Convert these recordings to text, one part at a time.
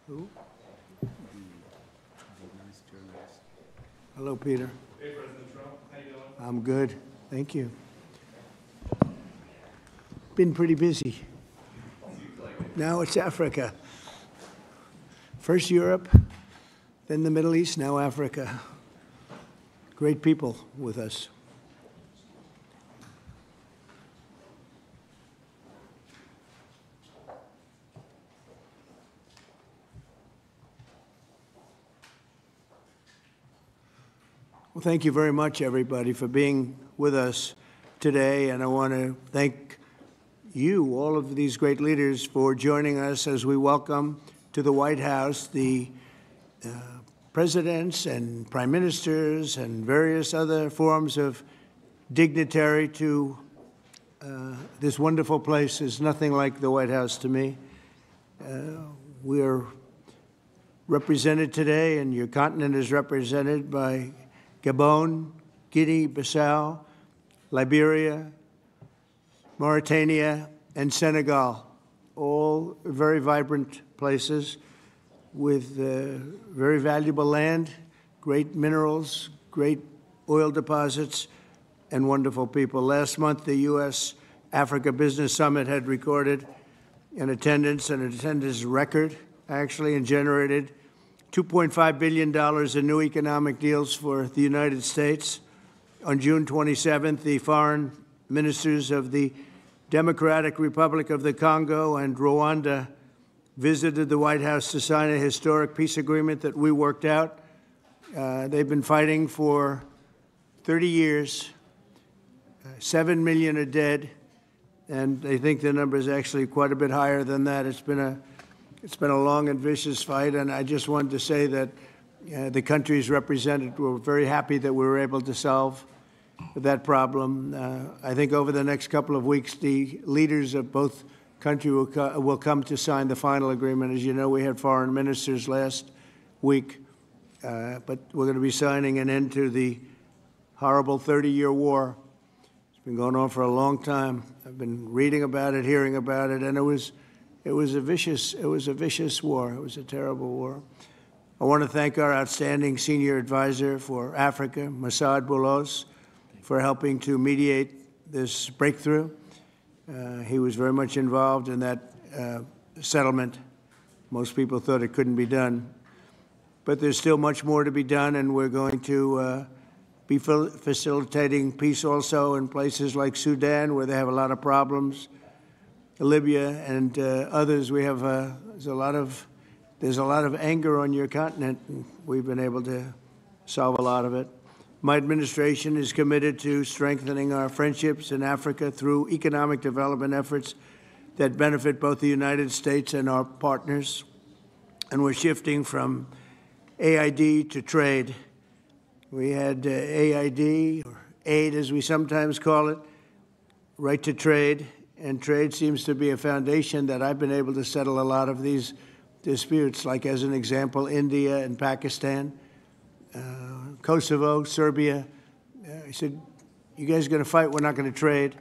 Who? Hello, Peter. Hey, President Trump. How you doing? I'm good. Thank you. Been pretty busy. Now it's Africa. First Europe, then the Middle East, now Africa. Great people with us. Well, thank you very much, everybody, for being with us today. And I want to thank you, all of these great leaders, for joining us as we welcome to the White House the presidents and prime ministers and various other forms of dignitary to this wonderful place. Is nothing like the White House to me. We are represented today, and your continent is represented by Gabon, Guinea-Bissau, Liberia, Mauritania, and Senegal, all very vibrant places with very valuable land, great minerals, great oil deposits, and wonderful people. Last month, the U.S.-Africa Business Summit had recorded an attendance record, actually, and generated $2.5 billion in new economic deals for the United States. On June 27th, the foreign ministers of the Democratic Republic of the Congo and Rwanda visited the White House to sign a historic peace agreement that we worked out. They've been fighting for 30 years. 7 million are dead, and they think the number is actually quite a bit higher than that. It's been a long and vicious fight, and I just wanted to say that the countries represented were very happy that we were able to solve that problem. I think over the next couple of weeks, the leaders of both countries will come to sign the final agreement. As you know, we had foreign ministers last week, but we're going to be signing an end to the horrible 30-year war. It's been going on for a long time. I've been reading about it, hearing about it, and it was a vicious war. It was a terrible war. I want to thank our outstanding senior advisor for Africa, Masad Boulos, for helping to mediate this breakthrough. He was very much involved in that settlement. Most people thought it couldn't be done. But there's still much more to be done, and we're going to be facilitating peace also in places like Sudan, where they have a lot of problems. Libya and others, we have there's a lot of anger on your continent, and we've been able to solve a lot of it. My administration is committed to strengthening our friendships in Africa through economic development efforts that benefit both the United States and our partners. And we're shifting from AID to trade. We had AID, or aid as we sometimes call it, right to trade. And trade seems to be a foundation that I've been able to settle a lot of these disputes, like as an example, India and Pakistan, Kosovo, Serbia. I said, you guys are going to fight, we're not going to trade.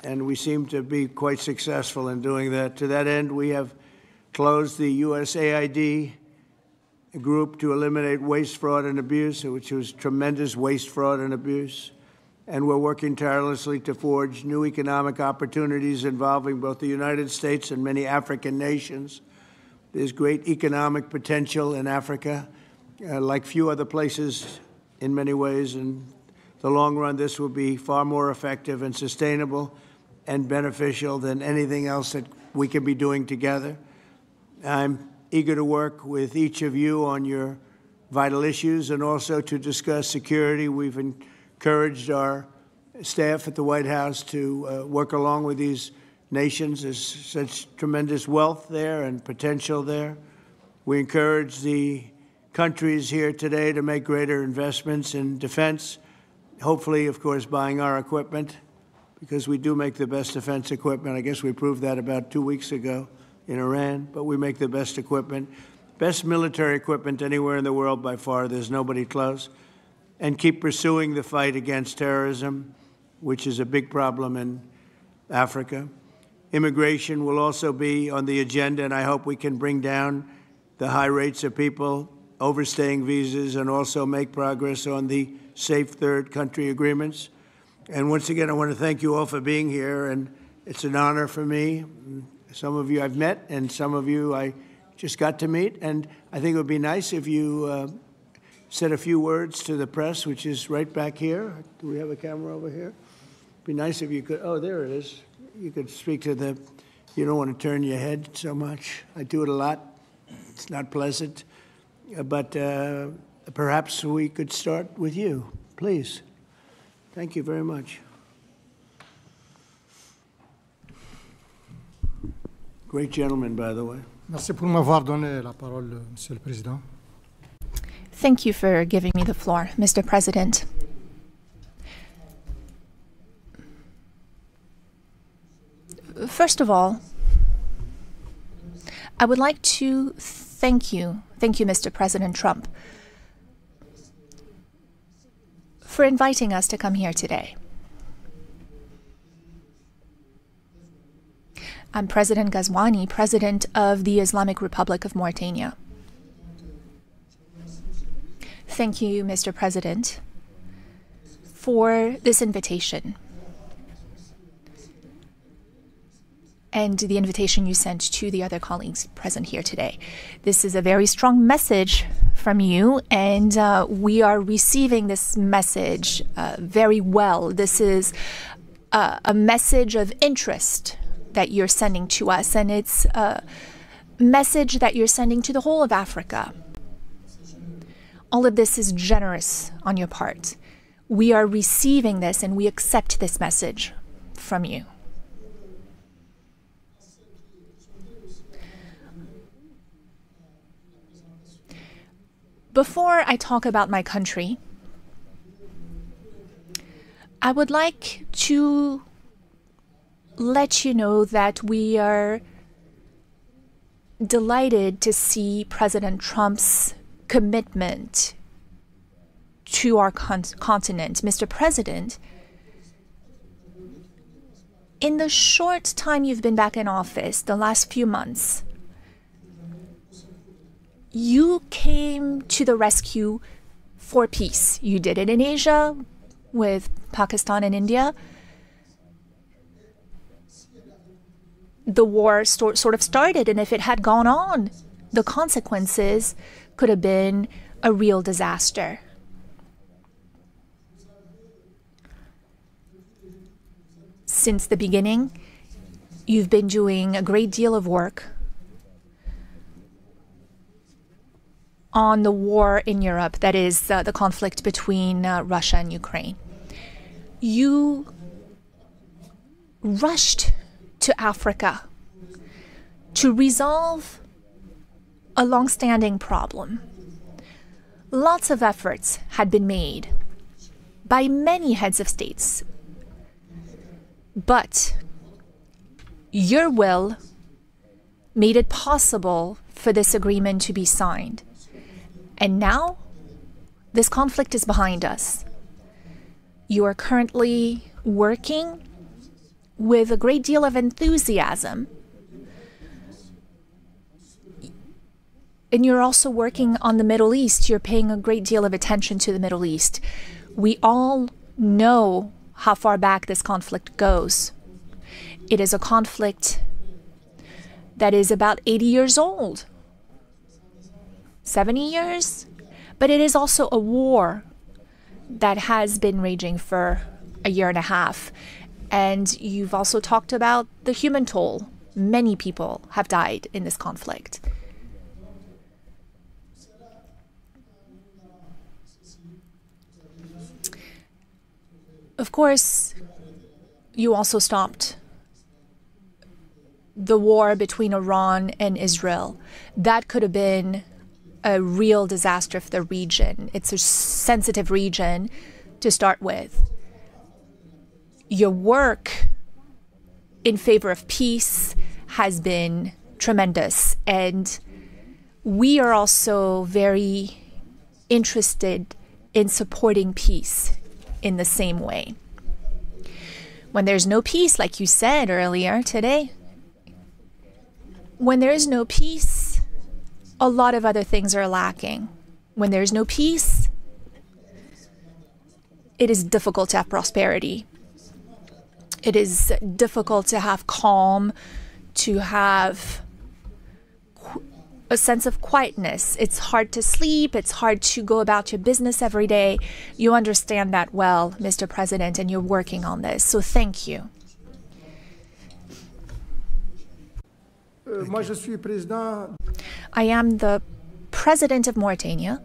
And we seem to be quite successful in doing that. To that end, we have closed the USAID group to eliminate waste, fraud, and abuse, which was tremendous waste, fraud, and abuse. And we're working tirelessly to forge new economic opportunities involving both the United States and many African nations. There's great economic potential in Africa, like few other places in many ways. In the long run, this will be far more effective and sustainable and beneficial than anything else that we can be doing together. I'm eager to work with each of you on your vital issues and also to discuss security. We've encouraged our staff at the White House to work along with these nations. There's such tremendous wealth there and potential there. We encourage the countries here today to make greater investments in defense, hopefully, of course, buying our equipment, because we do make the best defense equipment. I guess we proved that about 2 weeks ago in Iran, but we make the best equipment, best military equipment anywhere in the world by far. There's nobody close. And keep pursuing the fight against terrorism, which is a big problem in Africa. Immigration will also be on the agenda, and I hope we can bring down the high rates of people overstaying visas and also make progress on the safe third country agreements. And once again, I want to thank you all for being here, and it's an honor for me. Some of you I've met, and some of you I just got to meet, and I think it would be nice if you said a few words to the press, which is right back here. Do we have a camera over here? It'd be nice if you could, oh, there it is. You could speak to the, you don't want to turn your head so much. I do it a lot. It's not pleasant. But perhaps we could start with you, please. Thank you very much. Great gentleman, by the way. Merci pour m'avoir donné la parole, Monsieur le Président. Thank you for giving me the floor, Mr. President. First of all, I would like to thank you, Mr. President Trump, for inviting us to come here today. I'm President Ghazouani, President of the Islamic Republic of Mauritania. Thank you, Mr. President, for this invitation and the invitation you sent to the other colleagues present here today. This is a very strong message from you, and we are receiving this message very well. This is a message of interest that you're sending to us, and it's a message that you're sending to the whole of Africa. All of this is generous on your part. We are receiving this, and we accept this message from you. Before I talk about my country, I would like to let you know that we are delighted to see President Trump's commitment to our continent. Mr. President, in the short time you've been back in office, the last few months, you came to the rescue for peace. You did it in Asia with Pakistan and India. The war sort of started, and if it had gone on, the consequences could have been a real disaster. Since the beginning, you've been doing a great deal of work on the war in Europe, that is the conflict between Russia and Ukraine. You rushed to Africa to resolve a long-standing problem. Lots of efforts had been made by many heads of states, but your will made it possible for this agreement to be signed. And now, this conflict is behind us. You are currently working with a great deal of enthusiasm. And you're also working on the Middle East. You're paying a great deal of attention to the Middle East. We all know how far back this conflict goes. It is a conflict that is about 80 years old. 70 years, but it is also a war that has been raging for a year and a half. And you've also talked about the human toll. Many people have died in this conflict. Of course, you also stopped the war between Iran and Israel. That could have been a real disaster for the region. It's a sensitive region to start with. Your work in favor of peace has been tremendous, and we are also very interested in supporting peace in the same way. When there's no peace, like you said earlier today, when there is no peace, a lot of other things are lacking. When there's no peace, it is difficult to have prosperity. It is difficult to have calm, to have a sense of quietness. It's hard to sleep. It's hard to go about your business every day. You understand that well, Mr. President, and you're working on this. So thank you. Moi, je suis président. I am the president of Mauritania.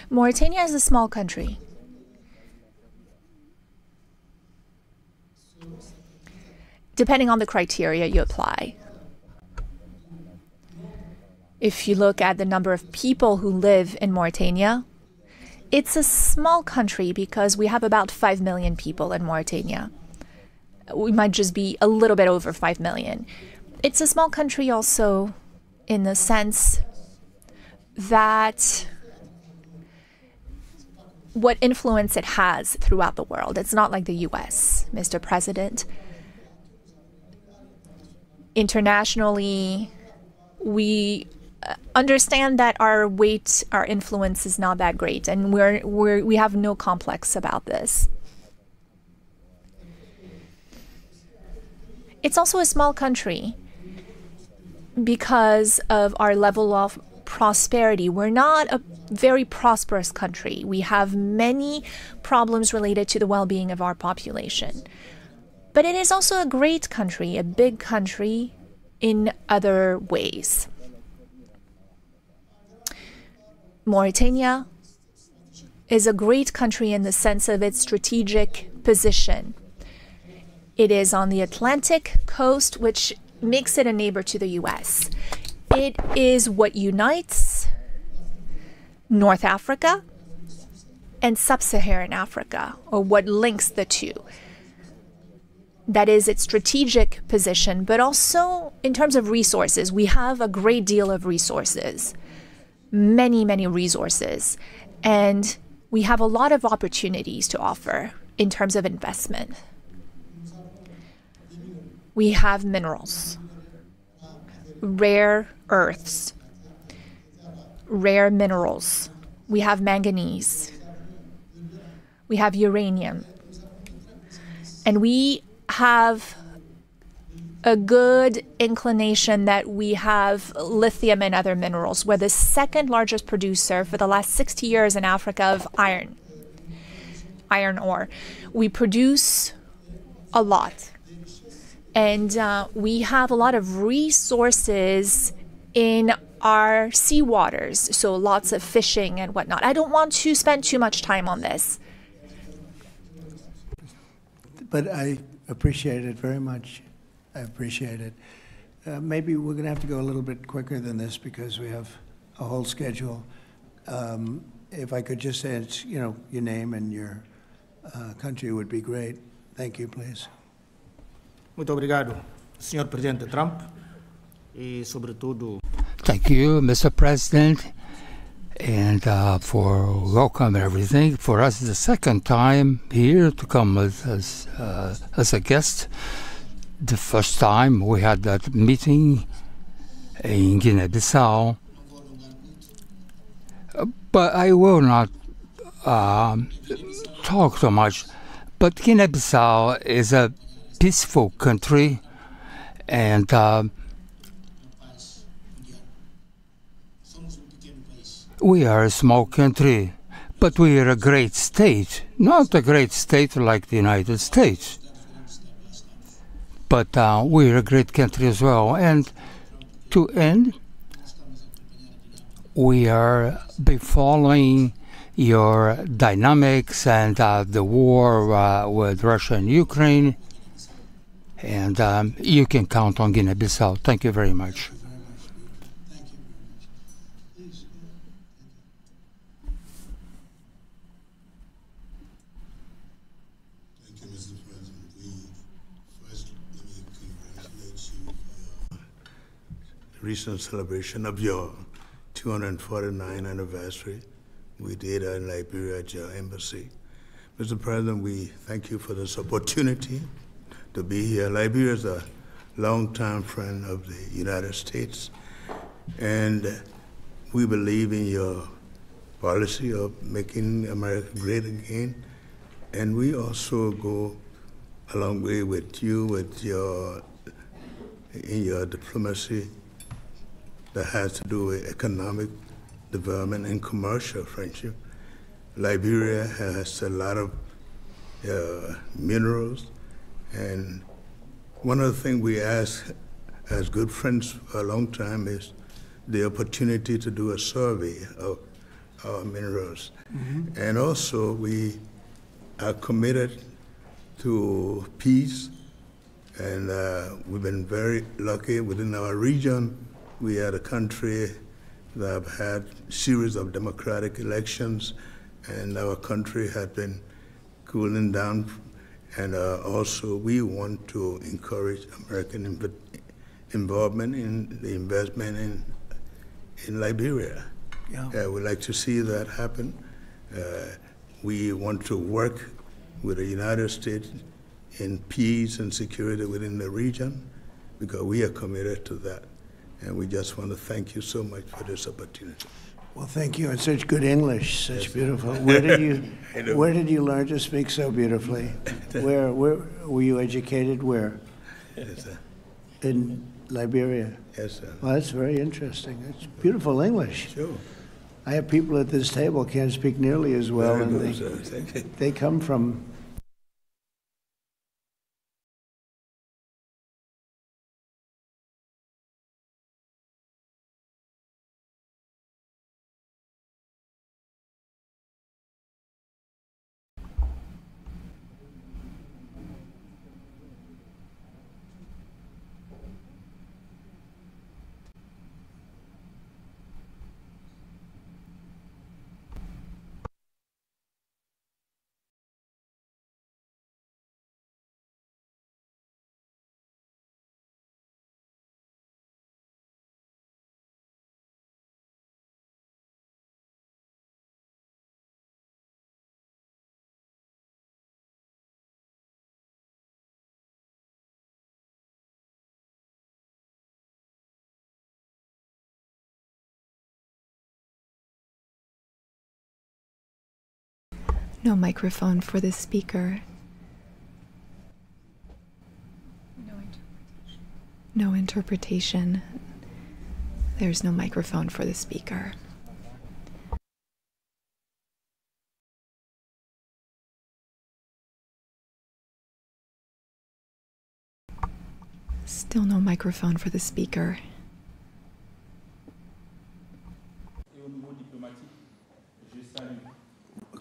Mauritania is a small country. Depending on the criteria you apply. If you look at the number of people who live in Mauritania, it's a small country because we have about 5 million people in Mauritania. We might just be a little bit over 5 million. It's a small country also in the sense that what influence it has throughout the world. It's not like the US, Mr. President. Internationally, we understand that our weight, our influence is not that great, and we have no complex about this. It's also a small country because of our level of prosperity. We're not a very prosperous country. We have many problems related to the well-being of our population. But it is also a great country, a big country in other ways. Mauritania is a great country in the sense of its strategic position. It is on the Atlantic coast, which makes it a neighbor to the US. It is what unites North Africa and Sub-Saharan Africa, or what links the two. That is its strategic position, but also in terms of resources. We have a great deal of resources, many, many resources, and we have a lot of opportunities to offer in terms of investment. We have minerals, rare earths, rare minerals. We have manganese. We have uranium. And we have a good inclination that we have lithium and other minerals. We're the second largest producer for the last 60 years in Africa of iron ore. We produce a lot. And we have a lot of resources in our seawaters, so lots of fishing and whatnot. I don't want to spend too much time on this. But I appreciate it very much. I appreciate it. Maybe we're going to have to go a little bit quicker than this because we have a whole schedule. If I could just say, it's, your name and your country would be great. Thank you, please. Muito obrigado, Sr. Presidente Trump, e sobretudo. Thank you, Mr. President, and for welcome and everything. For us, it's the second time here to come as a guest. The first time we had that meeting in Guinea-Bissau, but I will not talk so much. But Guinea-Bissau is a peaceful country, and we are a small country, but we are a great state. Not a great state like the United States, but we are a great country as well. And to end, we are be following your dynamics and the war with Russia and Ukraine. And you can count on Guinea-Bissau. Thank you very much. Thank you, Mr. President. First, let me congratulate you for the recent celebration of your 249th anniversary. We did in Liberia at your embassy. Mr. President, we thank you for this opportunity to be here. Liberia is a longtime friend of the United States, and we believe in your policy of making America great again. And we also go a long way with you in your diplomacy that has to do with economic development and commercial friendship. Liberia has a lot of minerals, and one of the things we ask as good friends for a long time is the opportunity to do a survey of our minerals. Mm-hmm. And also we are committed to peace, and we've been very lucky within our region. We are a country that have had a series of democratic elections, and our country has been cooling down. And also we want to encourage American involvement in the investment in Liberia. Yeah. We'd like to see that happen. We want to work with the United States in peace and security within the region, because we are committed to that. And we just want to thank you so much for this opportunity. Well, thank you, and such good English, such beautiful. Where did you learn to speak so beautifully? Where were you educated? Where? Yes, sir. In Liberia. Yes, sir. Well, that's very interesting. It's beautiful English. Sure. I have people at this table can't speak nearly as well, Very and good, sir. Thank you. they come from. No microphone for the speaker. No interpretation. There's no microphone for the speaker. Still no microphone for the speaker.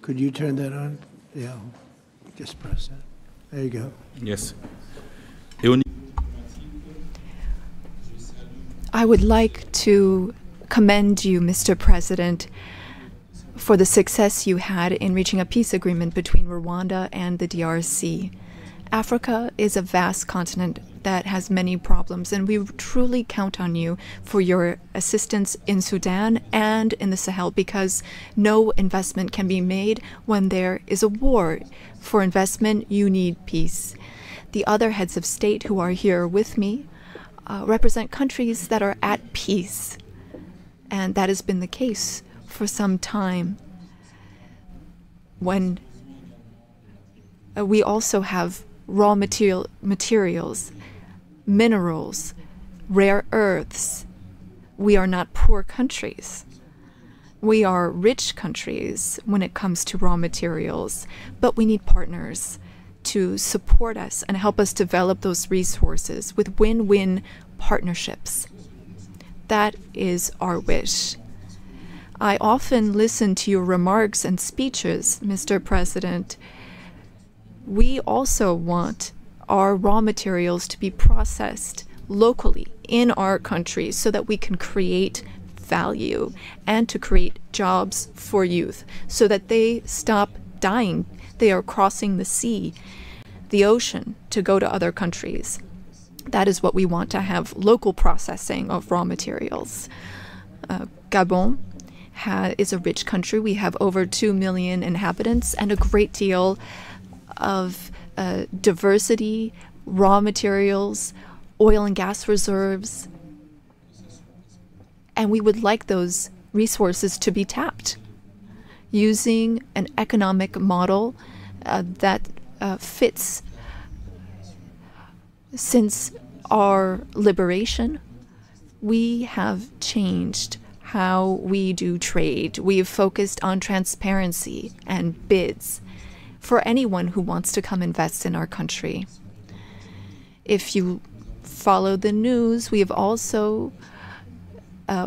Could you turn that on? Yeah, just press that. There you go. Yes. I would like to commend you, Mr. President, for the success you had in reaching a peace agreement between Rwanda and the DRC. Africa is a vast continent that has many problems, and we truly count on you for your assistance in Sudan and in the Sahel, because no investment can be made when there is a war. For investment, you need peace. The other heads of state who are here with me represent countries that are at peace, and that has been the case for some time. When we also have raw materials, minerals, rare earths. We are not poor countries. We are rich countries when it comes to raw materials, but we need partners to support us and help us develop those resources with win-win partnerships. That is our wish. I often listen to your remarks and speeches, Mr. President. We also want our raw materials to be processed locally in our country so that we can create value and to create jobs for youth so that they stop dying. They are crossing the sea, the ocean, to go to other countries. That is what we want, to have local processing of raw materials. Gabon is a rich country. We have over 2 million inhabitants and a great deal of diversity raw materials, oil and gas reserves, and we would like those resources to be tapped using an economic model that fits. Since our liberation, we have changed how we do trade. We've focused on transparency and bids for anyone who wants to come invest in our country. If you follow the news, we have also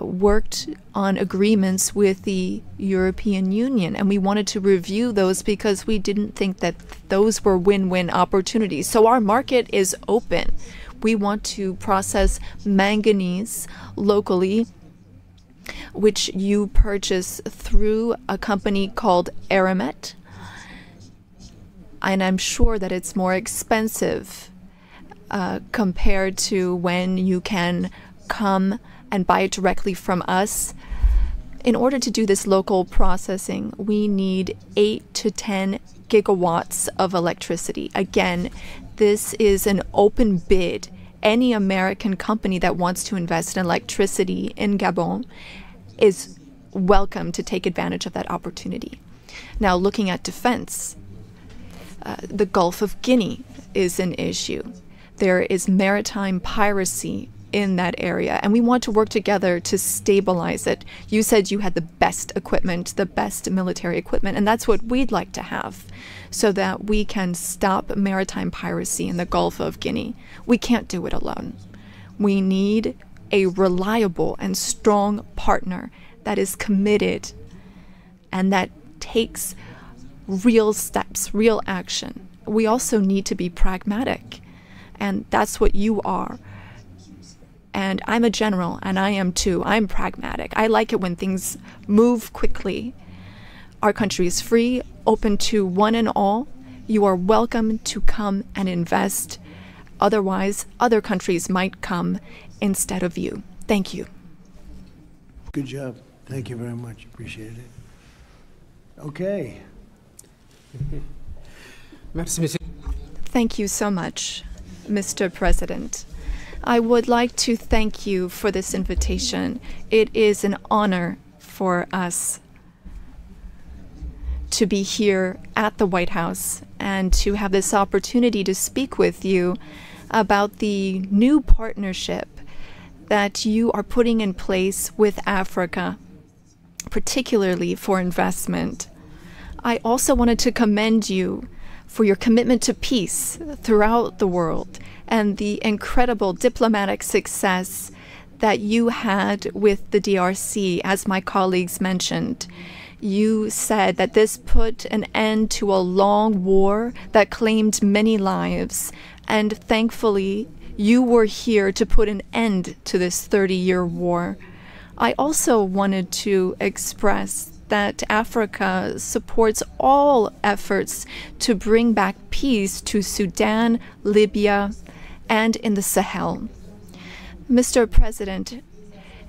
worked on agreements with the European Union, and we wanted to review those because we didn't think that those were win-win opportunities. So our market is open. We want to process manganese locally, which you purchase through a company called Aramet. And I'm sure that it's more expensive compared to when you can come and buy it directly from us. In order to do this local processing, we need 8 to 10 gigawatts of electricity. Again, this is an open bid. Any American company that wants to invest in electricity in Gabon is welcome to take advantage of that opportunity. Now, looking at defense, the Gulf of Guinea is an issue. There is maritime piracy in that area, and we want to work together to stabilize it. You said you had the best equipment, the best military equipment, and that's what we'd like to have so that we can stop maritime piracy in the Gulf of Guinea. We can't do it alone. We need a reliable and strong partner that is committed and that takes real steps, real action. We also need to be pragmatic, and that's what you are. And I'm a general, and I am too. I'm pragmatic. I like it when things move quickly. Our country is free, open to one and all. You are welcome to come and invest. Otherwise, other countries might come instead of you. Thank you. Good job. Thank you very much. Appreciate it. Okay. Thank you so much, Mr. President. I would like to thank you for this invitation. It is an honor for us to be here at the White House and to have this opportunity to speak with you about the new partnership that you are putting in place with Africa, particularly for investment. I also wanted to commend you for your commitment to peace throughout the world and the incredible diplomatic success that you had with the DRC, as my colleagues mentioned. You said that this put an end to a long war that claimed many lives, and thankfully, you were here to put an end to this 30-year war. I also wanted to express that Africa supports all efforts to bring back peace to Sudan, Libya, and in the Sahel. Mr. President,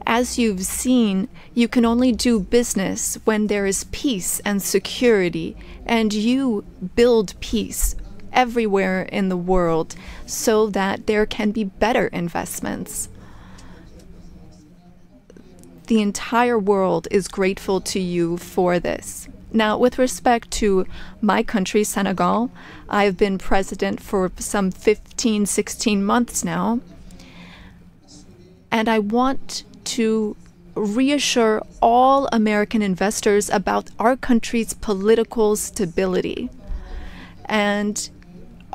as you've seen, you can only do business when there is peace and security, and you build peace everywhere in the world so that there can be better investments. The entire world is grateful to you for this. Now, with respect to my country, Senegal, I've been president for some 15, 16 months now, and I want to reassure all American investors about our country's political stability and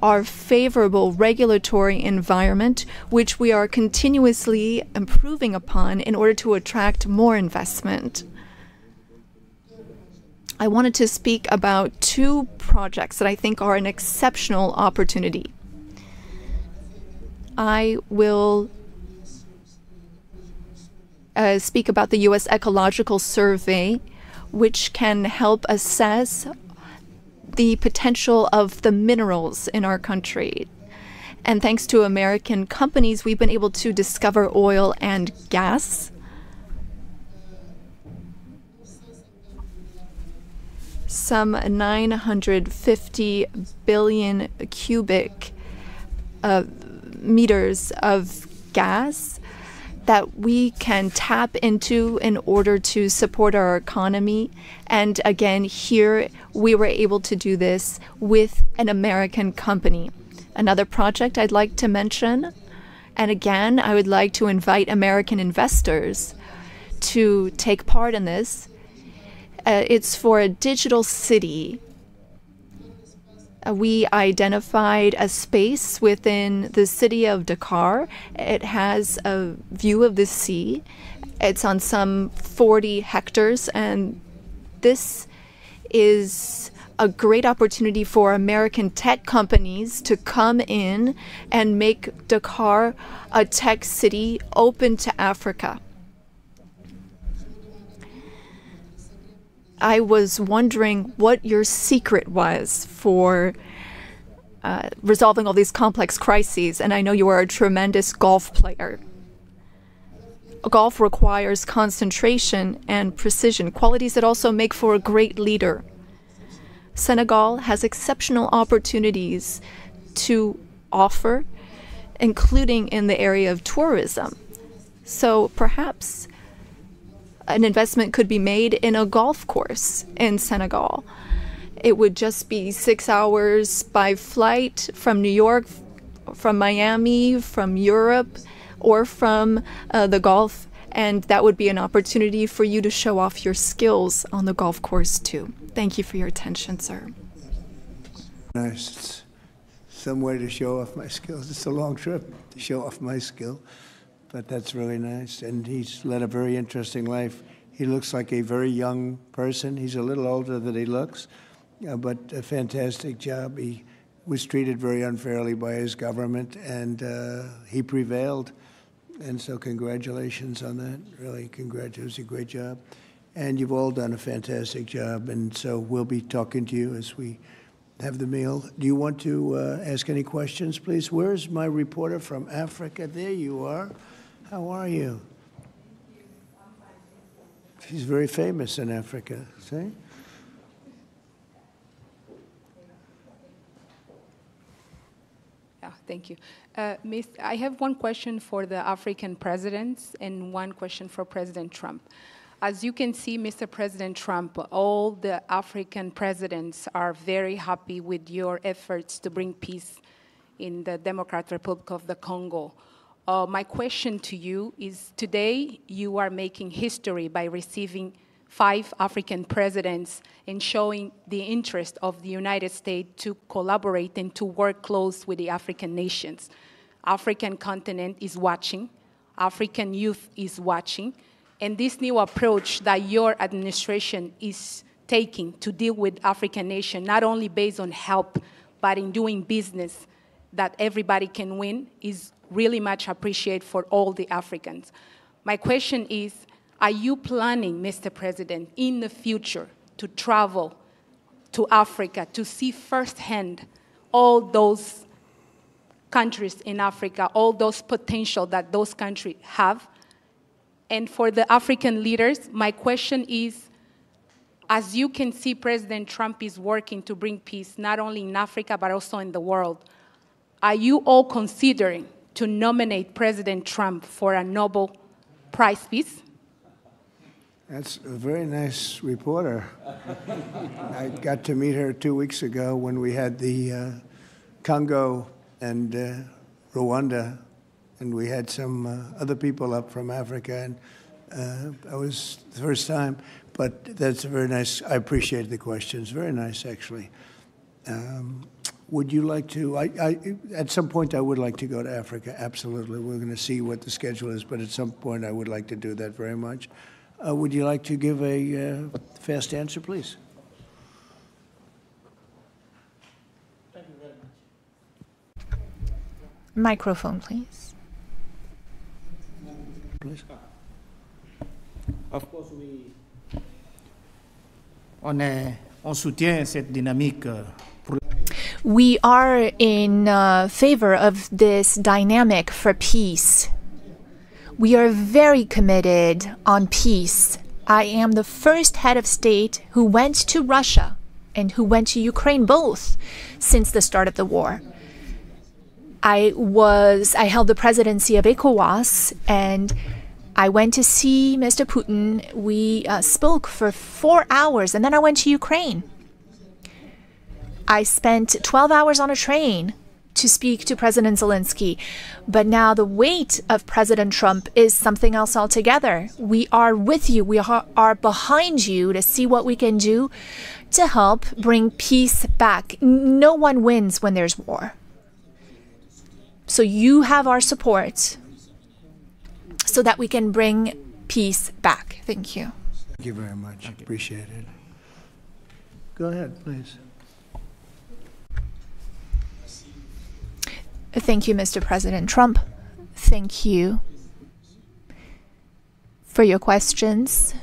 our favorable regulatory environment, which we are continuously improving upon in order to attract more investment. I wanted to speak about two projects that I think are an exceptional opportunity. I will speak about the U.S. Ecological Survey, which can help assess the potential of the minerals in our country. And thanks to American companies, we've been able to discover oil and gas. Some 950 billion cubic meters of gas that we can tap into in order to support our economy. And again, here we were able to do this with an American company. Another project I'd like to mention, and again, I would like to invite American investors to take part in this. It's for a digital city. We identified a space within the city of Dakar. It has a view of the sea. It's on some 40 hectares, and this is a great opportunity for American tech companies to come in and make Dakar a tech city open to Africa. I was wondering what your secret was for resolving all these complex crises, and I know you are a tremendous golf player. Golf requires concentration and precision, qualities that also make for a great leader. Senegal has exceptional opportunities to offer, including in the area of tourism. So perhaps an investment could be made in a golf course in Senegal. It would just be 6 hours by flight from New York, from Miami, from Europe, or from the Gulf, and that would be an opportunity for you to show off your skills on the golf course too. Thank you for your attention, sir. Nice. It's some way to show off my skills. It's a long trip to show off my skill. But that's really nice, and he's led a very interesting life. He looks like a very young person. He's a little older than he looks, but a fantastic job. He was treated very unfairly by his government, and he prevailed. And so congratulations on that. Really, congratulations. It was a great job. And you've all done a fantastic job, and so we'll be talking to you as we have the meal. Do you want to ask any questions, please? Where's my reporter from Africa? There you are. How are you? She's very famous in Africa, see? Yeah, thank you. Miss, I have one question for the African presidents and one question for President Trump. As you can see, Mr. President Trump, all the African presidents are very happy with your efforts to bring peace in the Democratic Republic of the Congo. My question to you is, today you are making history by receiving 5 African presidents and showing the interest of the United States to collaborate and to work close with the African nations. African continent is watching, African youth is watching, and this new approach that your administration is taking to deal with African nations, not only based on help, but in doing business that everybody can win, is really much appreciated for all the Africans. My question is, are you planning, Mr. President, in the future to travel to Africa to see firsthand all those countries in Africa, all those potential that those countries have? And for the African leaders, my question is, as you can see, President Trump is working to bring peace, not only in Africa, but also in the world. Are you all considering to nominate President Trump for a Nobel Prize Peace? That's a very nice reporter. I got to meet her 2 weeks ago when we had the Congo and Rwanda, and we had some other people up from Africa, and that was the first time. But that's a very nice, I appreciate the questions. Very nice, actually. Would you like to, at some point I would like to go to Africa, absolutely. We're going to see what the schedule is, but at some point I would like to do that very much. Would you like to give a fast answer, please? Thank you very much. Microphone, please. Please. Of course, on soutient cette dynamique. We are in favor of this dynamic for peace. We are very committed on peace. I am the first head of state who went to Russia and who went to Ukraine, both, since the start of the war. I held the presidency of ECOWAS, and I went to see Mr. Putin. We spoke for 4 hours, and then I went to Ukraine. I spent 12 hours on a train to speak to President Zelensky. But now the weight of President Trump is something else altogether. We are with you. We are behind you to see what we can do to help bring peace back. No one wins when there's war. So you have our support so that we can bring peace back. Thank you. Thank you very much. Appreciate it. Go ahead, please. Thank you, Mr. President Trump. Thank you for your questions.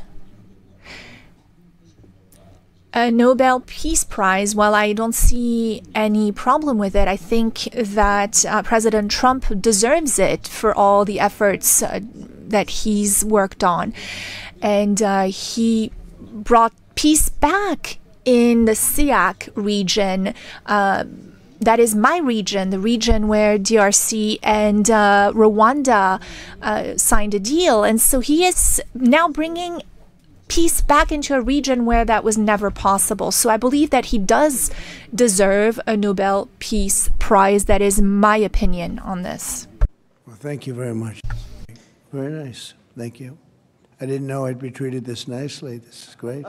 A Nobel Peace Prize, well, I don't see any problem with it. I think that President Trump deserves it for all the efforts that he's worked on. And he brought peace back in the SIAC region. That is my region, the region where DRC and Rwanda signed a deal. And so he is now bringing peace back into a region where that was never possible. So I believe that he does deserve a Nobel Peace Prize. That is my opinion on this. Well, thank you very much. Very nice. Thank you. I didn't know I'd be treated this nicely. This is great.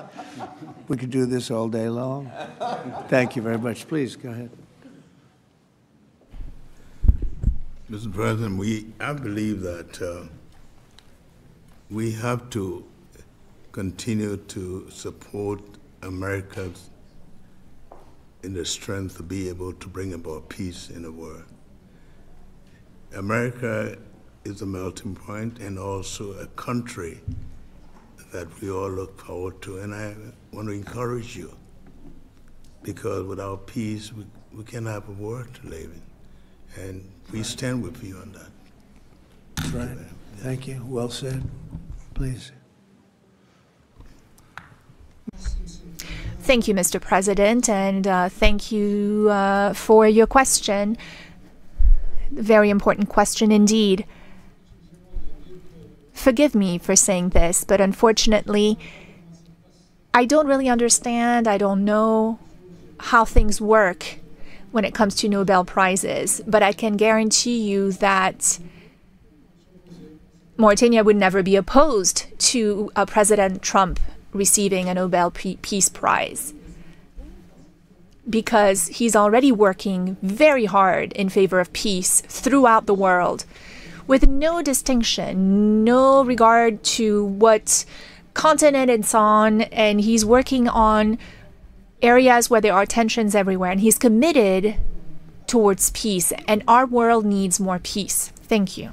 We could do this all day long. Thank you very much. Please, go ahead. Mr. President, I believe that we have to continue to support America in the strength to be able to bring about peace in the world. America is a melting point and also a country that we all look forward to. And I want to encourage you, because without peace, we can't have a world to live in. And we stand with you on that. That's right. Thank you. Well said. Please. Thank you, Mr. President, and thank you for your question. Very important question indeed. Forgive me for saying this, but unfortunately, I don't really understand. I don't know how things work when it comes to Nobel Prizes, but I can guarantee you that Mauritania would never be opposed to President Trump receiving a Nobel Peace Prize, because he's already working very hard in favor of peace throughout the world, with no distinction, no regard to what continent it's on, and he's working on areas where there are tensions everywhere, and he's committed towards peace, and our world needs more peace. Thank you.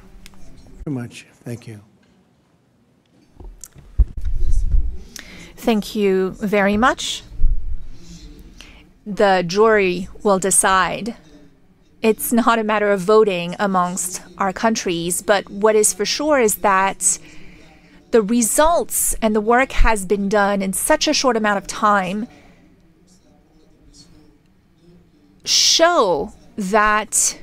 Very much. Thank you. Thank you very much. The jury will decide. It's not a matter of voting amongst our countries, but what is for sure is that the results and the work has been done in such a short amount of time show that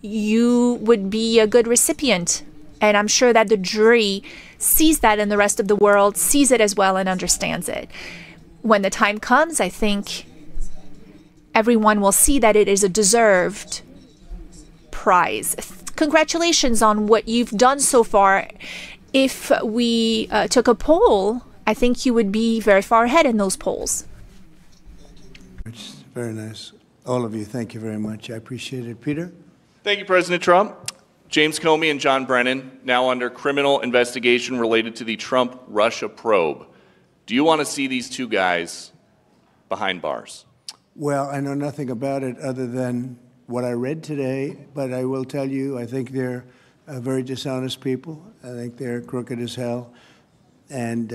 you would be a good recipient. And I'm sure that the jury sees that, and the rest of the world sees it as well and understands it. When the time comes, I think everyone will see that it is a deserved prize. Congratulations on what you've done so far. If we took a poll, I think you would be very far ahead in those polls. It's very nice. All of you, thank you very much. I appreciate it. Peter? Thank you, President Trump. James Comey and John Brennan, now under criminal investigation related to the Trump-Russia probe. Do you want to see these two guys behind bars? Well, I know nothing about it other than what I read today, but I will tell you, I think they're very dishonest people. I think they're crooked as hell, and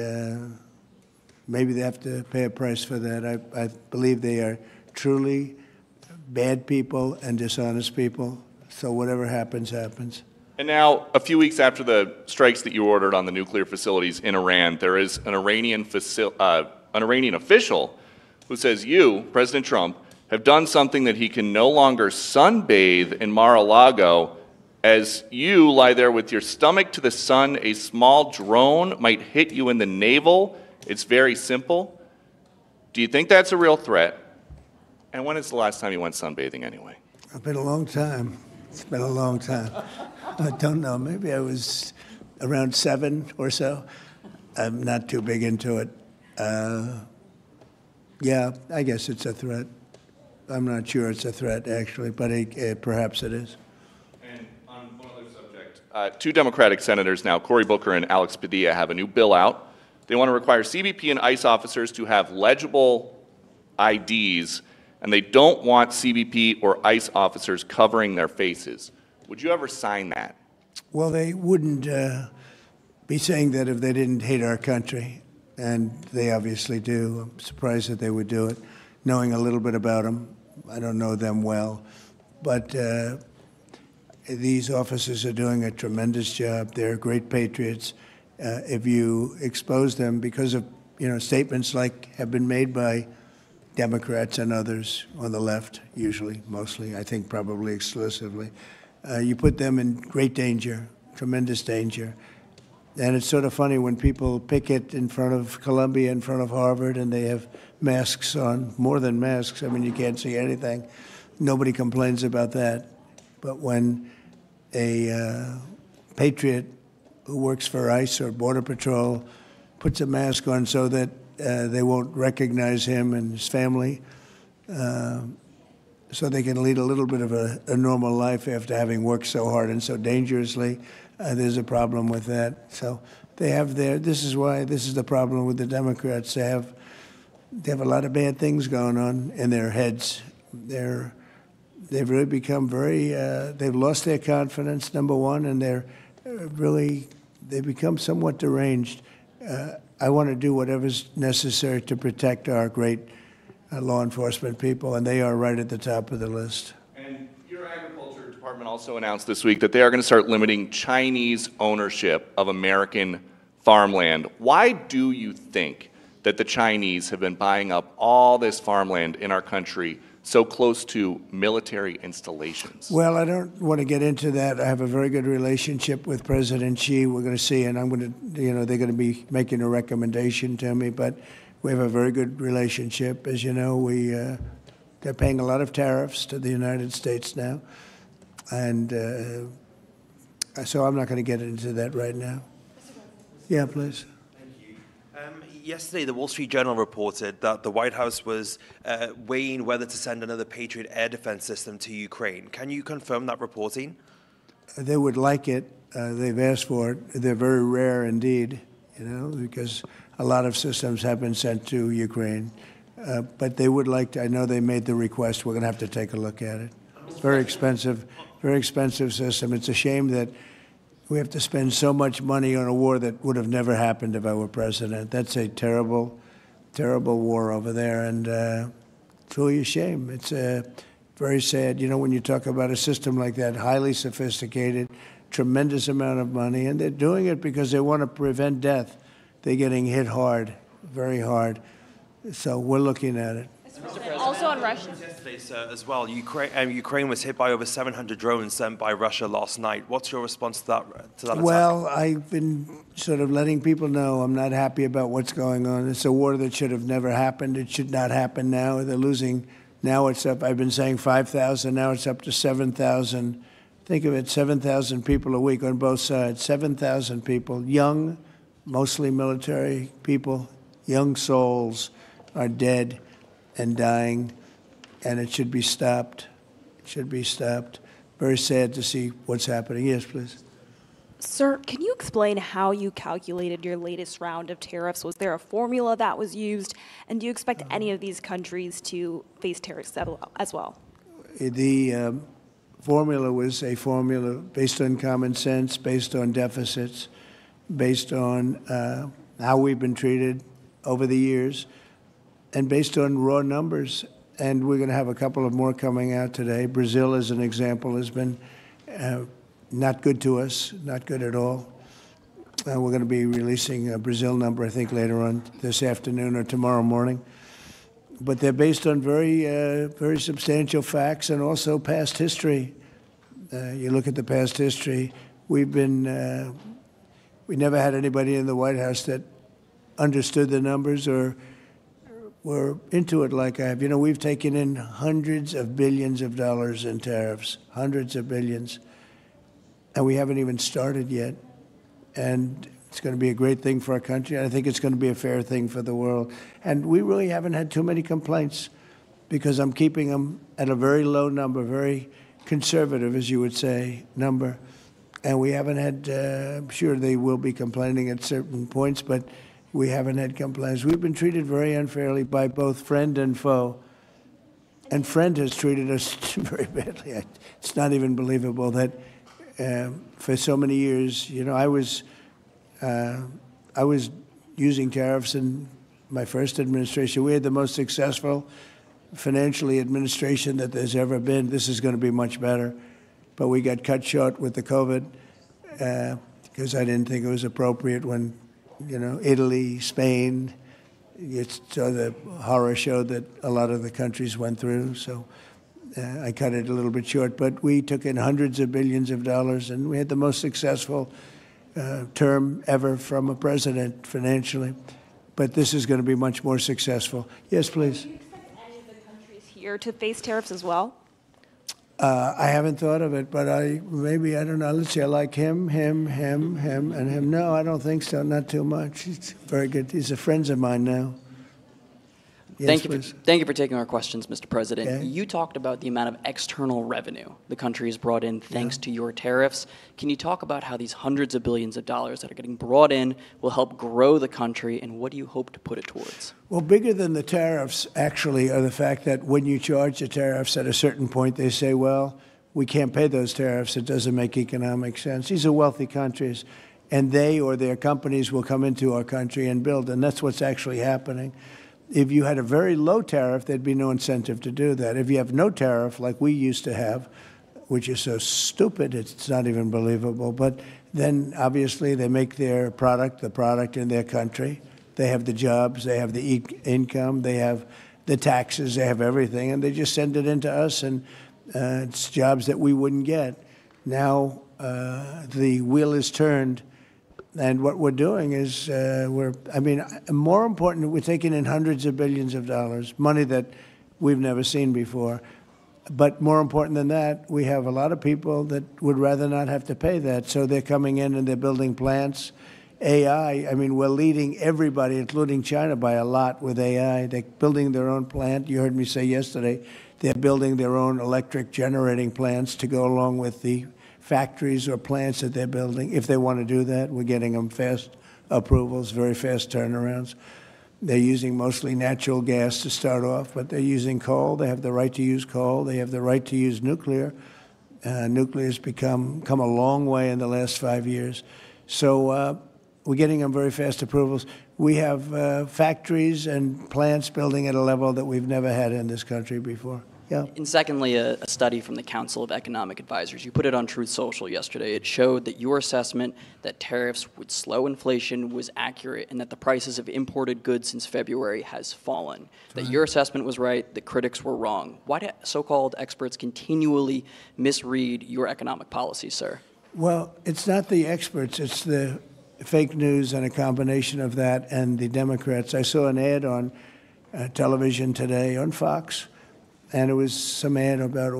maybe they have to pay a price for that. I believe they are truly bad people and dishonest people, so whatever happens, happens. And now, a few weeks after the strikes that you ordered on the nuclear facilities in Iran, there is an Iranian official who says you, President Trump, have done something that he can no longer sunbathe in Mar-a-Lago. As you lie there with your stomach to the sun, a small drone might hit you in the navel. It's very simple. Do you think that's a real threat? And when is the last time you went sunbathing anyway? It's been a long time. It's been a long time. I don't know. Maybe I was around 7 or so. I'm not too big into it. Yeah, I guess it's a threat. I'm not sure it's a threat, actually, but perhaps it is. And on one other subject, two Democratic senators now, Cory Booker and Alex Padilla, have a new bill out. They want to require CBP and ICE officers to have legible IDs, and they don't want CBP or ICE officers covering their faces. Would you ever sign that? Well, they wouldn't be saying that if they didn't hate our country, and they obviously do. I'm surprised that they would do it, knowing a little bit about them. I don't know them well, but these officers are doing a tremendous job. They're great patriots. If you expose them because of statements like have been made by Democrats and others on the left, usually, mostly, I think probably exclusively, you put them in great danger, tremendous danger. And it's sort of funny when people picket in front of Columbia, in front of Harvard, and they have masks on, more than masks. I mean, you can't see anything. Nobody complains about that. But when a patriot who works for ICE or Border Patrol puts a mask on so that they won't recognize him and his family, so they can lead a little bit of a normal life after having worked so hard and so dangerously, there's a problem with that. So they have this is the problem with the Democrats. They have a lot of bad things going on in their heads. They've really become they've lost their confidence, number one, and they've become somewhat deranged. I want to do whatever's necessary to protect our great law enforcement people, and they are right at the top of the list. And your Agriculture Department also announced this week that they are going to start limiting Chinese ownership of American farmland. Why do you think that the Chinese have been buying up all this farmland in our country so close to military installations? Well, I don't want to get into that. I have a very good relationship with President Xi. We're going to see, and I'm going to, they're going to be making a recommendation to me, but we have a very good relationship. As you know, they're paying a lot of tariffs to the United States now, and so I'm not going to get into that right now. Yeah, please. Yesterday, the Wall Street Journal reported that the White House was weighing whether to send another Patriot air defense system to Ukraine. Can you confirm that reporting? They would like it. They've asked for it. They're very rare indeed, because a lot of systems have been sent to Ukraine. But they would like to. I know they made the request. We're going to have to take a look at it. It's very expensive system. It's a shame that we have to spend so much money on a war that would have never happened if I were president. That's a terrible, terrible war over there, and it's really a shame. It's very sad. When you talk about a system like that, highly sophisticated, tremendous amount of money, and they're doing it because they want to prevent death. They're getting hit hard, very hard. So we're looking at it. Also on Russia. Yesterday, sir, as well, Ukraine was hit by over 700 drones sent by Russia last night. What's your response to that attack? Well, I've been sort of letting people know I'm not happy about what's going on. It's a war that should have never happened. It should not happen now. They're losing. Now it's up. I've been saying 5,000. Now it's up to 7,000. Think of it, 7,000 people a week on both sides. 7,000 people, young, mostly military people, young souls are dead and dying, and it should be stopped. It should be stopped. Very sad to see what's happening. Yes, please. Sir, can you explain how you calculated your latest round of tariffs? Was there a formula that was used? And do you expect any of these countries to face tariffs as well? The formula was a formula based on common sense, based on deficits, based on how we've been treated over the years, and based on raw numbers. And we're going to have a couple of more coming out today. Brazil, as an example, has been not good to us, not good at all. We're going to be releasing a Brazil number, I think, later on this afternoon or tomorrow morning. but they're based on very substantial facts and also past history. You look at the past history. We never had anybody in the White House that understood the numbers or were into it like I have. You know, we've taken in hundreds of billions of dollars in tariffs, hundreds of billions, and we haven't even started yet. And it's going to be a great thing for our country. I think it's going to be a fair thing for the world. And we really haven't had too many complaints because I'm keeping them at a very low number, very conservative, as you would say, number. And we haven't had, I'm sure they will be complaining at certain points, but we haven't had complaints. We've been treated very unfairly by both friend and foe. And friend has treated us very badly. It's not even believable that for so many years, you know, I was using tariffs in my first administration. We had the most successful financially administration that there's ever been. This is going to be much better. But we got cut short with the COVID because I didn't think it was appropriate when, you know, Italy, Spain, you saw the horror show that a lot of the countries went through. So I cut it a little bit short. But we took in hundreds of billions of dollars, and we had the most successful term ever from a president financially. But this is going to be much more successful. Yes, please. Do you expect any of the countries here to face tariffs as well? I haven't thought of it, but I don't know. Let's see, I like him, and him. No, I don't think so, not too much. It's very good. These are friends of mine now. Yes, Thank you for taking our questions, Mr. President. Okay. You talked about the amount of external revenue the country has brought in thanks to your tariffs. Can you talk about how these hundreds of billions of dollars that are getting brought in will help grow the country, and what do you hope to put it towards? Well, bigger than the tariffs, actually, are the fact that when you charge the tariffs at a certain point, they say, well, we can't pay those tariffs. It doesn't make economic sense. These are wealthy countries, and they or their companies will come into our country and build, and that's what's actually happening. If you had a very low tariff, there'd be no incentive to do that. If you have no tariff, like we used to have, which is so stupid, it's not even believable, but then obviously they make their product, the product in their country. They have the jobs, they have the income, they have the taxes, they have everything, and they just send it into us, and it's jobs that we wouldn't get. Now the wheel is turned. And what we're doing is more important, we're taking in hundreds of billions of dollars, money that we've never seen before. But more important than that, we have a lot of people that would rather not have to pay that. So they're coming in and they're building plants. AI, we're leading everybody, including China, by a lot with AI. They're building their own plant. You heard me say yesterday, they're building their own electric generating plants to go along with the factories or plants that they're building. If they want to do that, we're getting them fast approvals, very fast turnarounds. They're using mostly natural gas to start off, but they're using coal. They have the right to use coal. They have the right to use nuclear. Nuclear has come a long way in the last 5 years. So we're getting them very fast approvals. We have factories and plants building at a level that we've never had in this country before. Yeah. And secondly, a study from the Council of Economic Advisors. You put it on Truth Social yesterday. It showed that your assessment that tariffs would slow inflation was accurate and that the prices of imported goods since February has fallen. That your assessment was right, the critics were wrong. Why do so-called experts continually misread your economic policies, sir? Well, it's not the experts. It's the fake news and a combination of that and the Democrats. I saw an ad on television today on Fox. And it was some ad about,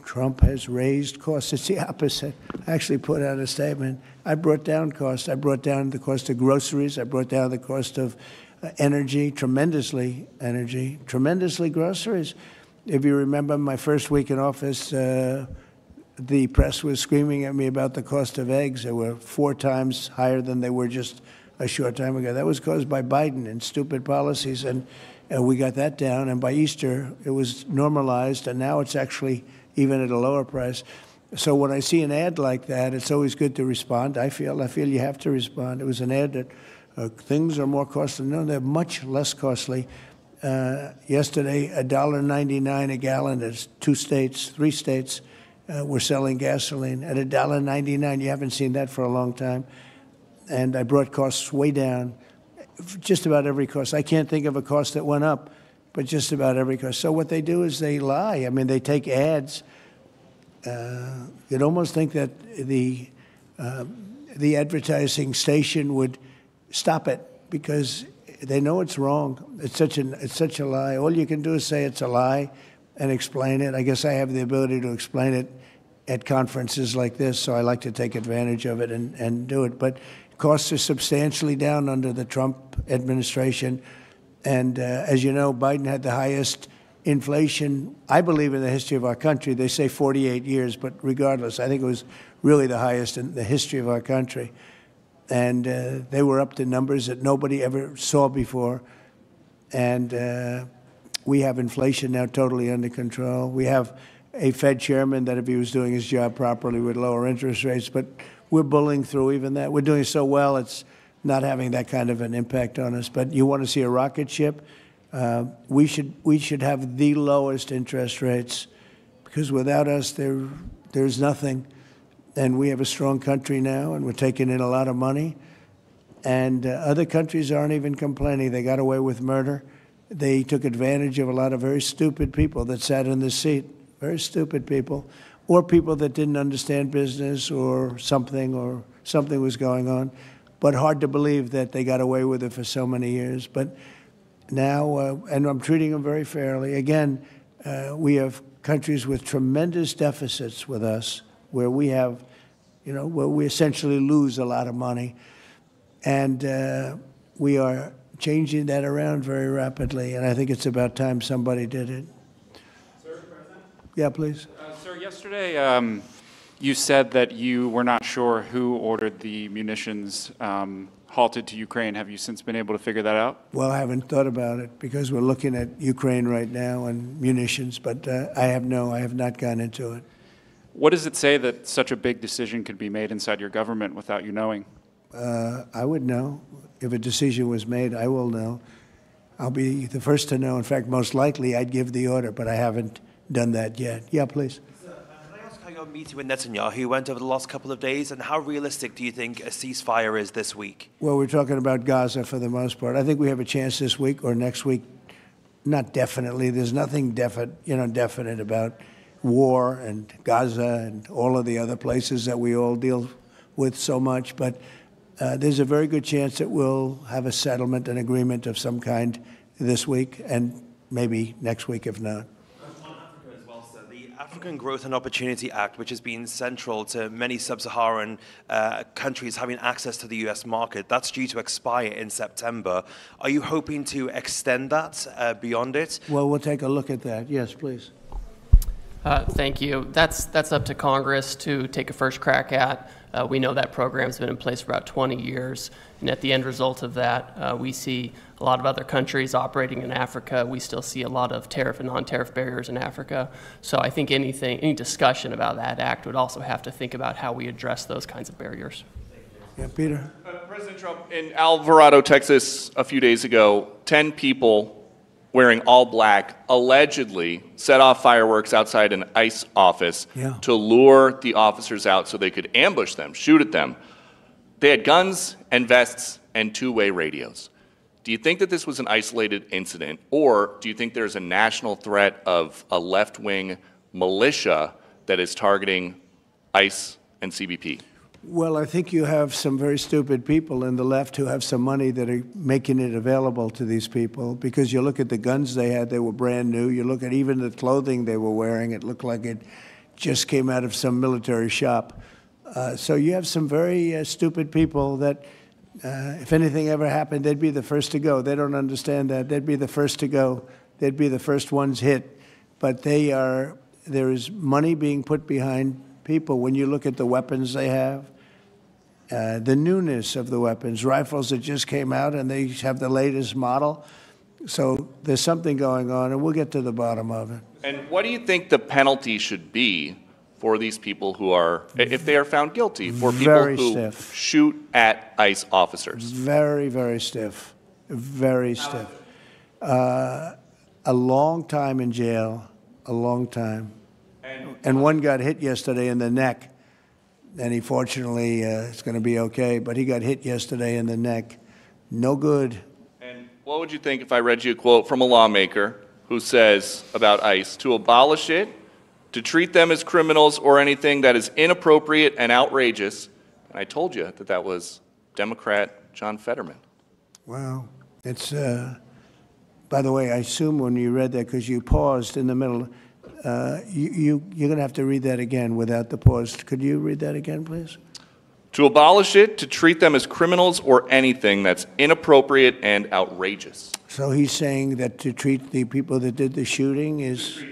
Trump has raised costs. It's the opposite. I actually put out a statement. I brought down costs. I brought down the cost of groceries. I brought down the cost of tremendously groceries. If you remember my first week in office, the press was screaming at me about the cost of eggs. They were 4 times higher than they were just a short time ago. That was caused by Biden and stupid policies. And we got that down, and by Easter, it was normalized, and now it's actually even at a lower price. So when I see an ad like that, it's always good to respond. I feel you have to respond. It was an ad that things are more costly. No, they're much less costly. Yesterday, $1.99 a gallon. There's 3 states were selling gasoline at $1.99. You haven't seen that for a long time. And I brought costs way down. Just about every cost. I can't think of a cost that went up, but just about every country. So what they do is they lie. I mean, they take ads. You'd almost think that the advertising station would stop it because they know it's wrong. It's such a lie. All you can do is say it's a lie and explain it. I guess I have the ability to explain it at conferences like this, so I like to take advantage of it and do it. But costs are substantially down under the Trump administration. And as you know, Biden had the highest inflation, I believe, in the history of our country. They say 48 years, but regardless, I think it was really the highest in the history of our country. And they were up to numbers that nobody ever saw before. And we have inflation now totally under control. We have a Fed chairman that, if he was doing his job properly, would lower interest rates. But we're bullying through even that. We're doing so well, it's not having that kind of an impact on us. But you want to see a rocket ship? We should have the lowest interest rates, because without us, there's nothing. And we have a strong country now, and we're taking in a lot of money. And other countries aren't even complaining. They got away with murder. They took advantage of a lot of very stupid people that sat in the seat, very stupid people, or people that didn't understand business or something was going on. But hard to believe that they got away with it for so many years. But now, and I'm treating them very fairly. Again, we have countries with tremendous deficits with us, where we have, where we essentially lose a lot of money. And we are changing that around very rapidly. And I think it's about time somebody did it. Sir, President? Yeah, please. Sir, yesterday you said that you were not sure who ordered the munitions halted to Ukraine. Have you since been able to figure that out? Well, I haven't thought about it because we're looking at Ukraine right now and munitions, but I have not gone into it. What does it say that such a big decision could be made inside your government without you knowing? I would know. If a decision was made, I will know. I'll be the first to know. In fact, most likely I'd give the order, but I haven't done that yet. Yeah, please. Can I ask how your meeting with Netanyahu went over the last couple of days, and how realistic do you think a ceasefire is this week? Well, we're talking about Gaza for the most part. I think we have a chance this week or next week. Not definitely. There's nothing definite about war and Gaza and all of the other places that we all deal with so much. But there's a very good chance that we'll have a settlement, an agreement of some kind this week, and maybe next week if not. The African Growth and Opportunity Act, which has been central to many sub-Saharan countries having access to the U.S. market, that's due to expire in September. Are you hoping to extend that beyond it? Well, we'll take a look at that. Yes, please. Thank you. That's up to Congress to take a first crack at. We know that program's been in place for about 20 years, and at the end result of that, we see a lot of other countries operating in Africa. We still see a lot of tariff and non-tariff barriers in Africa. So I think any discussion about that act would also have to think about how we address those kinds of barriers. Yeah, Peter. President Trump, in Alvarado, Texas, a few days ago, 10 people wearing all black allegedly set off fireworks outside an ICE office to lure the officers out so they could ambush them, shoot at them. They had guns and vests and two-way radios. Do you think that this was an isolated incident, or do you think there's a national threat of a left-wing militia that is targeting ICE and CBP? Well, I think you have some very stupid people in the left who have some money that are making it available to these people, because you look at the guns they had, they were brand new. You look at even the clothing they were wearing, it looked like it just came out of some military shop. So you have some very stupid people that, if anything ever happened, they'd be the first to go. They don't understand that. They'd be the first to go. They'd be the first ones hit. But there is money being put behind people. When you look at the weapons they have, the newness of the weapons, rifles that just came out and they have the latest model. So there's something going on, and we'll get to the bottom of it. And what do you think the penalty should be for these people who are, if they are found guilty, for people who shoot at ICE officers? Very, very stiff. Very stiff. A long time in jail, a long time. And one got hit yesterday in the neck. And he fortunately is going to be okay, but he got hit yesterday in the neck. No good. And what would you think if I read you a quote from a lawmaker who says about ICE to abolish it, to treat them as criminals or anything that is inappropriate and outrageous. And I told you that that was Democrat John Fetterman. Wow. It's, by the way, I assume when you read that, because you paused in the middle, you're going to have to read that again without the pause. Could you read that again, please? To abolish it, to treat them as criminals or anything that's inappropriate and outrageous. So he's saying that to treat the people that did the shooting is...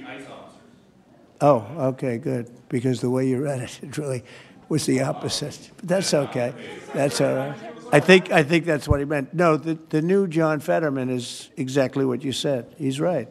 Oh, okay, good. Because the way you read it, it really was the opposite. But that's okay. That's all right. I think that's what he meant. No, the new John Fetterman is exactly what you said. He's right.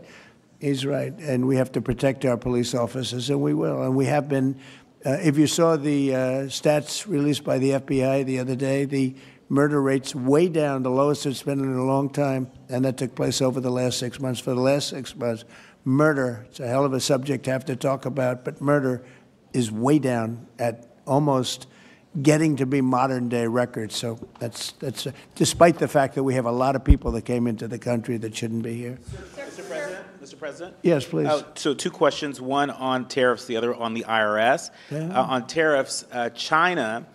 He's right. And we have to protect our police officers, and we will. And we have been... if you saw the stats released by the FBI the other day, the murder rate's way down, the lowest it's been in a long time, and that took place over the last 6 months. For the last 6 months, murder, it's a hell of a subject to have to talk about, but murder is way down at almost getting to be modern-day records. So that's despite the fact that we have a lot of people that came into the country that shouldn't be here. Mr. President? Yes, please. So two questions, one on tariffs, the other on the IRS. Yeah. On tariffs, China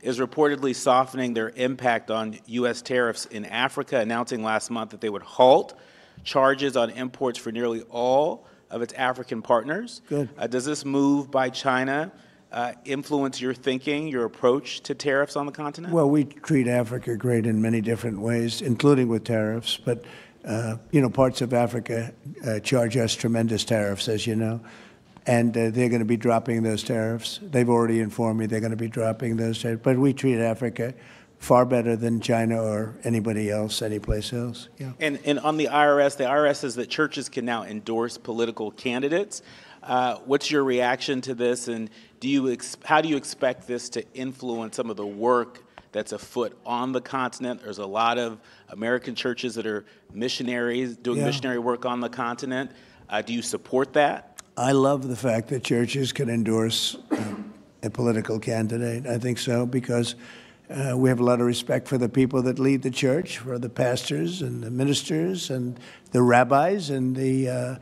is reportedly softening their impact on U.S. tariffs in Africa, announcing last month that they would halt charges on imports for nearly all of its African partners. Good. Does this move by China influence your thinking, your approach to tariffs on the continent? Well, we treat Africa great in many different ways, including with tariffs. But, parts of Africa charge us tremendous tariffs, as you know. And they're going to be dropping those tariffs. They've already informed me they're going to be dropping those tariffs. But we treat Africa far better than China or anybody else, anyplace else. Yeah. And on the IRS says that churches can now endorse political candidates. What's your reaction to this, and how do you expect this to influence some of the work that's afoot on the continent? There's a lot of American churches that are missionaries doing missionary work on the continent. Do you support that? I love the fact that churches can endorse a political candidate. I think so, because we have a lot of respect for the people that lead the church, for the pastors and the ministers and the rabbis and the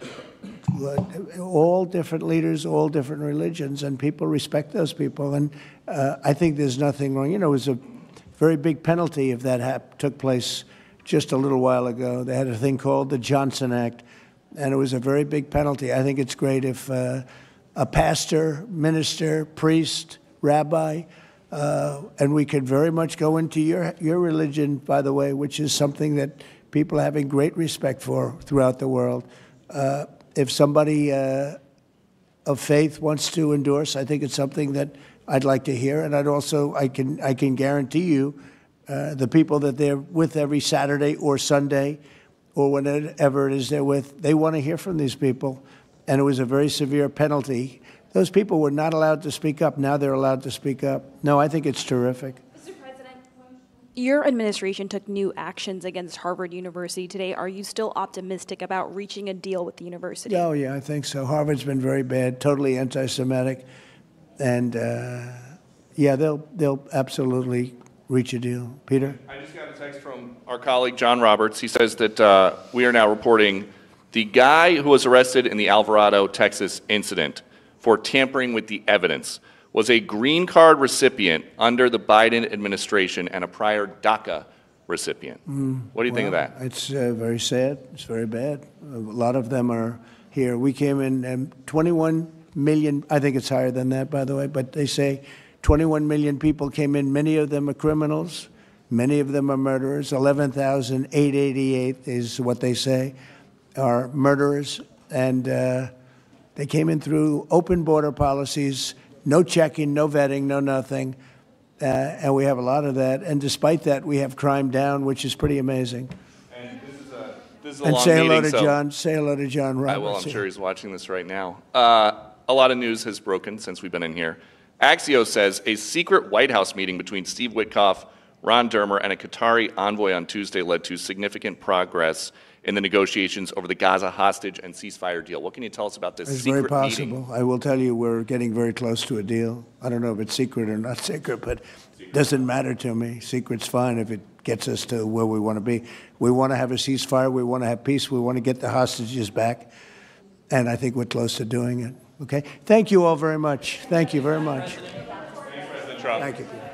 all different leaders, all different religions, and people respect those people. And I think there's nothing wrong. It was a very big penalty if that took place just a little while ago. They had a thing called the Johnson Act, and it was a very big penalty. I think it's great if a pastor, minister, priest, rabbi, and we could very much go into your religion, by the way, which is something that people are having great respect for throughout the world. If somebody of faith wants to endorse, I think it's something that I'd like to hear. And I can guarantee you the people that they're with every Saturday or Sunday or whenever it is they're with, they want to hear from these people. And it was a very severe penalty. Those people were not allowed to speak up. Now they're allowed to speak up. No, I think it's terrific. Mr. President, your administration took new actions against Harvard University today. Are you still optimistic about reaching a deal with the university? Oh, yeah, I think so. Harvard's been very bad, totally anti-Semitic. And, they'll absolutely reach a deal. Peter? I just got a text from our colleague, John Roberts. He says that we are now reporting the guy who was arrested in the Alvarado, Texas incident for tampering with the evidence was a green card recipient under the Biden administration and a prior DACA recipient. What do you think of that? It's very sad. It's very bad. A lot of them are here. We came in 21 million. I think it's higher than that, by the way, but they say 21 million people came in. Many of them are criminals. Many of them are murderers. 11,888 is what they say are murderers. And they came in through open border policies, no checking, no vetting, no nothing. And we have a lot of that. And despite that, we have crime down, which is pretty amazing. And this is a And long say hello meeting, to so John. Say hello to John Roberts. I will. I'm sure he's watching this right now. A lot of news has broken since we've been in here. Axios says a secret White House meeting between Steve Witkoff, Ron Dermer, and a Qatari envoy on Tuesday led to significant progress in the negotiations over the Gaza hostage and ceasefire deal. What can you tell us about this It's secret very possible. meeting? I will tell you we're getting very close to a deal. I don't know if it's secret or not secret, but it doesn't matter to me. Secret's fine if it gets us to where we want to be. We want to have a ceasefire. We want to have peace. We want to get the hostages back. And I think we're close to doing it. Okay? Thank you all very much. Thank you very much. Thanks, President Trump. Thank you, Peter.